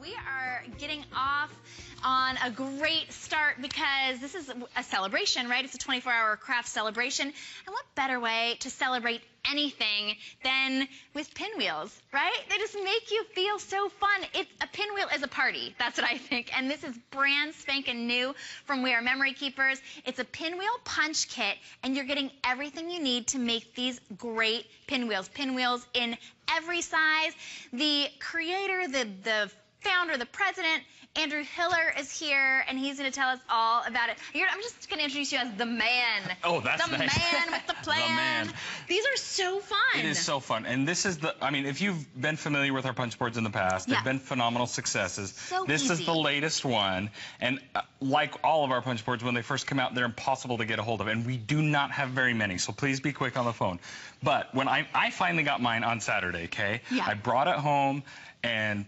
We are getting off on a great start because this is a celebration, right? It's a 24-hour craft celebration. And what better way to celebrate anything than with pinwheels, right? They just make you feel so fun. A pinwheel is a party. That's what I think. And this is brand spanking new from We Are Memory Keepers. It's a pinwheel punch kit, and you're getting everything you need to make these great pinwheels. Pinwheels in every size. The creator, the founder, the president, Andrew Hiller is here, and he's going to tell us all about it. I'm just going to introduce you as the man. Oh, that's the nice. Man with the plan. The man. These are so fun. It is so fun. And this is I mean, if you've been familiar with our punch boards in the past, they've been phenomenal successes. So this easy. is the latest one. And like all of our punch boards, when they first come out, they're impossible to get a hold of. And we do not have very many, so please be quick on the phone. But when I finally got mine on Saturday, okay? Yeah. I brought it home and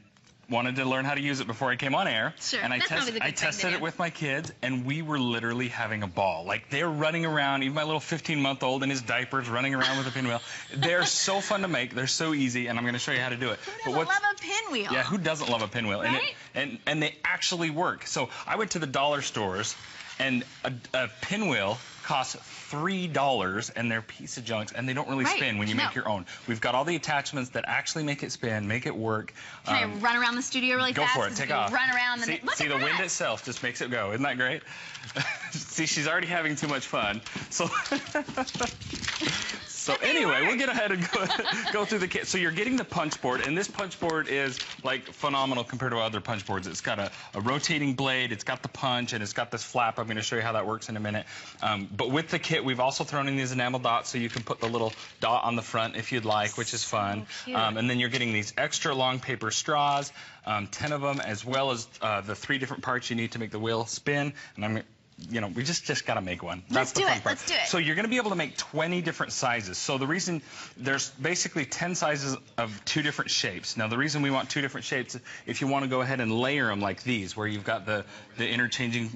wanted to learn how to use it before I came on air. Sure. And I tested it with my kids, and we were literally having a ball. Like, they're running around, even my little 15-month-old in his diapers running around with a pinwheel. They're so fun to make. They're so easy, and I'm going to show you how to do it. Who doesn't love a pinwheel? Yeah, who doesn't love a pinwheel? Right? And they actually work. So I went to the dollar stores, and a pinwheel costs $3, and they're a piece of junk, and they don't really spin when you make your own. We've got all the attachments that actually make it spin, make it work. Can I run around the studio really fast? Go for it. Take off. Run around. See the wind itself just makes it go. Isn't that great? See, she's already having too much fun. So, anyway, we'll get ahead and go through the kit. So you're getting the punch board, and this punch board is like phenomenal compared to other punch boards. It's got a rotating blade, it's got the punch, and it's got this flap. I'm going to show you how that works in a minute. But with the kit, we've also thrown in these enamel dots, so you can put the little dot on the front if you'd like, which is fun. And then you're getting these extra long paper straws, 10 of them, as well as the 3 different parts you need to make the wheel spin. And we just got to make one. That's the fun part. Let's do it. So you're going to be able to make 20 different sizes. So the reason there's basically 10 sizes of 2 different shapes. Now the reason we want 2 different shapes, if you want to go ahead and layer them like these, where you've got the interchanging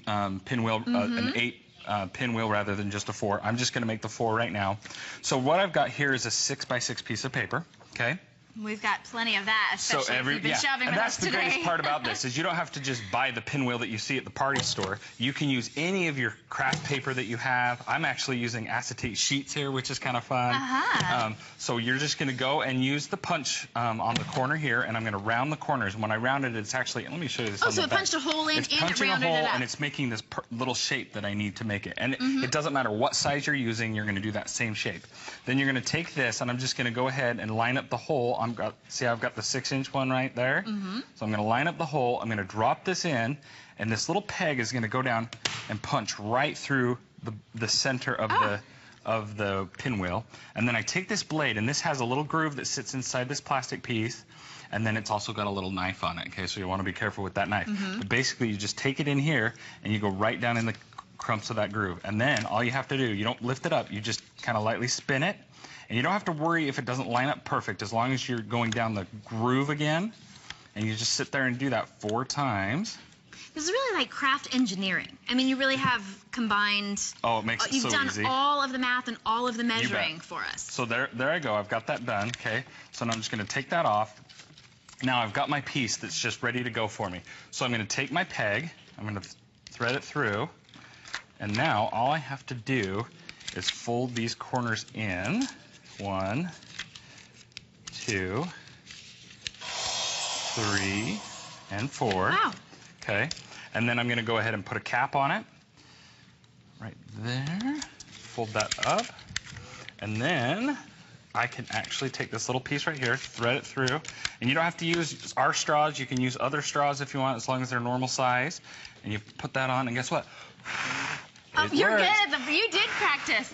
pinwheel, an 8 pinwheel rather than just a 4. I'm just going to make the 4 right now. So what I've got here is a 6x6 piece of paper. Okay. We've got plenty of that, especially if you've been shopping with us today. And that's the greatest part about this, is you don't have to just buy the pinwheel that you see at the party store. You can use any of your craft paper that you have. I'm actually using acetate sheets here, which is kind of fun. So you're just going to go and use the punch on the corner here, and I'm going to round the corners. When I rounded it, it's actually, let me show you this. Oh, so it punched a hole in, it's and it punching rounded a hole, it up. and it's making this little shape that I need to make it. And it doesn't matter what size you're using, you're going to do that same shape. Then you're going to take this, and I'm just going to go ahead and line up the hole. See, I've got the 6-inch one right there. So I'm going to line up the hole. I'm going to drop this in, and this little peg is going to go down and punch right through the center of the pinwheel. And then I take this blade, and this has a little groove that sits inside this plastic piece, and then it's also got a little knife on it. Okay, so you want to be careful with that knife. But basically, you just take it in here, and you go right down in the crumps of that groove. And then all you have to do, you don't lift it up, you just kind of lightly spin it. And you don't have to worry if it doesn't line up perfect, as long as you're going down the groove again. And you just sit there and do that 4 times. This is really like craft engineering. I mean, you really have combined... Oh, it makes it so easy. You've done all of the math and all of the measuring for us. So there I go. I've got that done, okay? So now I'm just going to take that off. Now I've got my piece that's just ready to go for me. So I'm going to take my peg, I'm going to thread it through, and now all I have to do is fold these corners in. 1, 2, 3, and 4. Wow. Okay. And then I'm going to go ahead and put a cap on it. Right there. Fold that up. And then I can actually take this little piece right here, thread it through. And you don't have to use our straws. You can use other straws if you want, as long as they're normal size. And you put that on, and guess what? You're good. You did practice.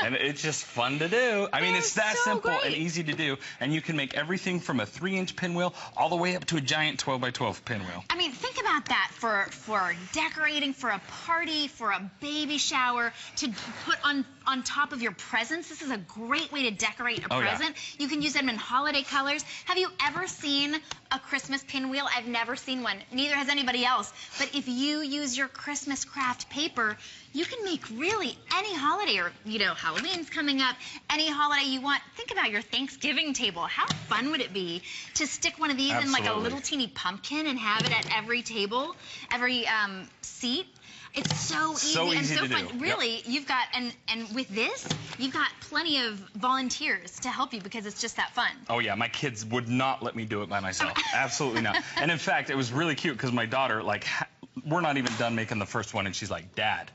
And it's just fun to do. I mean, it's that simple great. and easy to do. And you can make everything from a 3-inch pinwheel all the way up to a giant 12x12 pinwheel. I mean, think about want that for decorating, for a party, for a baby shower, to put on top of your presents. This is a great way to decorate a present. Yeah. You can use them in holiday colors. Have you ever seen a Christmas pinwheel? I've never seen one. Neither has anybody else. But if you use your Christmas craft paper, you can make really any holiday, or, you know, Halloween's coming up, any holiday you want. Think about your Thanksgiving table. How fun would it be to stick one of these in like a little teeny pumpkin and have it at every table, every seat? It's so easy and so fun. Do. Really, yep. You've got, and with this, you've got plenty of volunteers to help you because it's just that fun. Oh yeah, my kids would not let me do it by myself. Absolutely not. And in fact, it was really cute because my daughter, like, we're not even done making the first one, and she's like, Dad,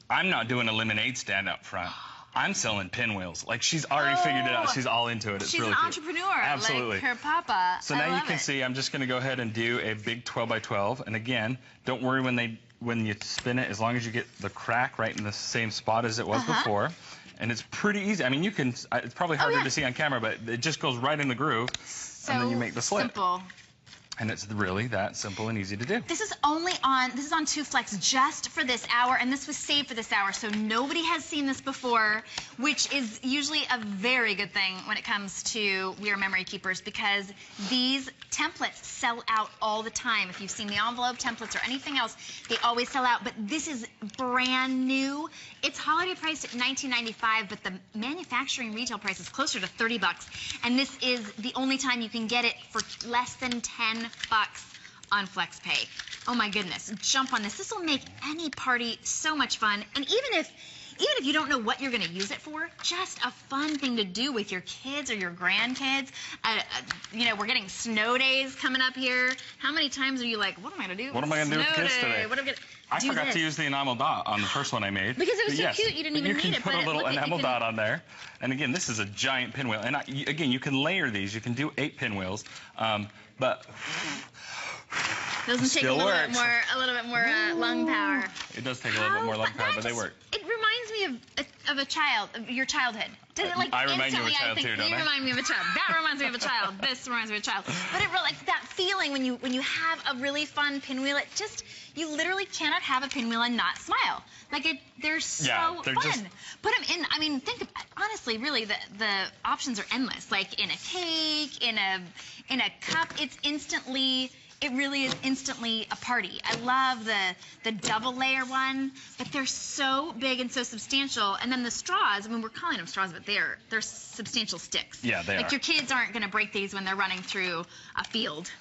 I'm not doing a lemonade stand up front. I'm selling pinwheels. Like, she's already figured it out. She's all into it. It's really cool. She's an entrepreneur. Absolutely. Like her papa. So now you can see, I'm just going to go ahead and do a big 12 by 12. And again, don't worry when you spin it, as long as you get the crack right in the same spot as it was before. And it's pretty easy. I mean, you can, it's probably harder to see on camera, but it just goes right in the groove. So and then you make the slip. Simple. And it's really that simple and easy to do. This is on 2 Flex just for this hour, and this was saved for this hour, so nobody has seen this before, which is usually a very good thing when it comes to We Are Memory Keepers, because these templates sell out all the time. If you've seen the envelope templates or anything else, they always sell out, but this is brand new. It's holiday priced at $19.95, but the manufacturing retail price is closer to $30, and this is the only time you can get it for less than $10 on FlexPay. Oh my goodness, jump on this. This will make any party so much fun. And even if you don't know what you're going to use it for, just a fun thing to do with your kids or your grandkids. You know, we're getting snow days coming up here. How many times are you like, what am I going to do? What am I going to do with kids today? I forgot to use the enamel dot on the first one I made. Because it was so cute, you didn't even need it. You can put a little enamel dot on there. And again, this is a giant pinwheel. And again, you can layer these. You can do 8 pinwheels. But doesn't take a little bit more lung power. It does take a little bit more lung power, but they work. It reminds me of a child, of your childhood. Does it, like, I remind you of a child too, don't I? You remind me of a child. That reminds me of a child. This reminds me of a child. But it really, like, that feeling when you have a really fun pinwheel, it just, you literally cannot have a pinwheel and not smile. Like, they're so fun. Put them in, I mean, think about, honestly, really, the options are endless. Like, in a cake, in a cup, it really is instantly a party. I love the double layer one, but they're so big and so substantial. And then the straws, I mean, we're calling them straws, but they're substantial sticks. Yeah, they are. Like, your kids aren't going to break these when they're running through a field.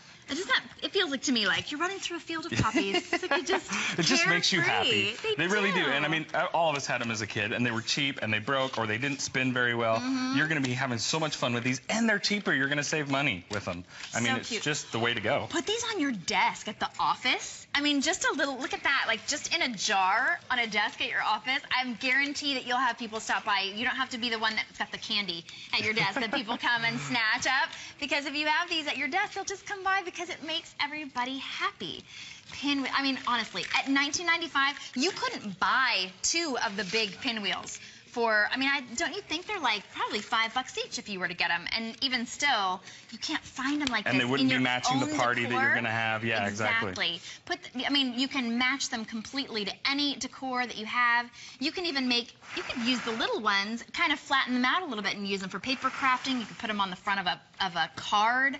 It feels like to me like you're running through a field of poppies. It's like it just makes you happy. They really do. And I mean, all of us had them as a kid, and they were cheap, and they broke, or they didn't spin very well. You're going to be having so much fun with these, and they're cheaper. You're going to save money with them. I mean, it's just the way to go. Put these on your desk at the office. I mean, just a little, look at that, like just in a jar on a desk at your office. I guarantee that you'll have people stop by. You don't have to be the one that's got the candy at your desk that people come and snatch up, because if you have these at your desk, they'll just come by because it makes everybody happy. I mean, honestly, at $19.95, you couldn't buy 2 of the big pinwheels for, I mean, don't you think they're like probably $5 each if you were to get them? And even still, you can't find them like this. And they wouldn't be matching the party that you're going to have. Yeah, exactly. I mean, you can match them completely to any decor that you have. You can even you could use the little ones, kind of flatten them out a little bit and use them for paper crafting. You could put them on the front of a card.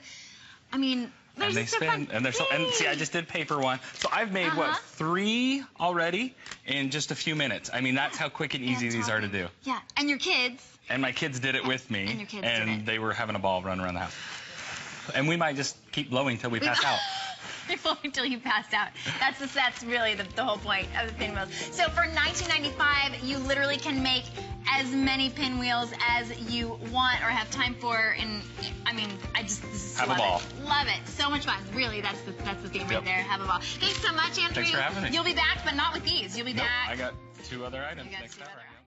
I mean, and they spin, and they're and see, I just did paper one, so I've made what, 3 already in just a few minutes. I mean, that's how quick and easy these are to do. Yeah, and your kids. And my kids did it with me, and your kids did it. They were having a ball running around the house. And we might just keep blowing till we pass out. Until you passed out. That's really the whole point of the pinwheels. So for $19.95, you literally can make as many pinwheels as you want or have time for. And I mean, I just have a ball. Love it. So much fun. Really, that's the theme right there. Have a ball. Thanks so much, Andrew. Thanks for having me. You'll be back, but not with these. You'll be back. I got 2 other items next hour.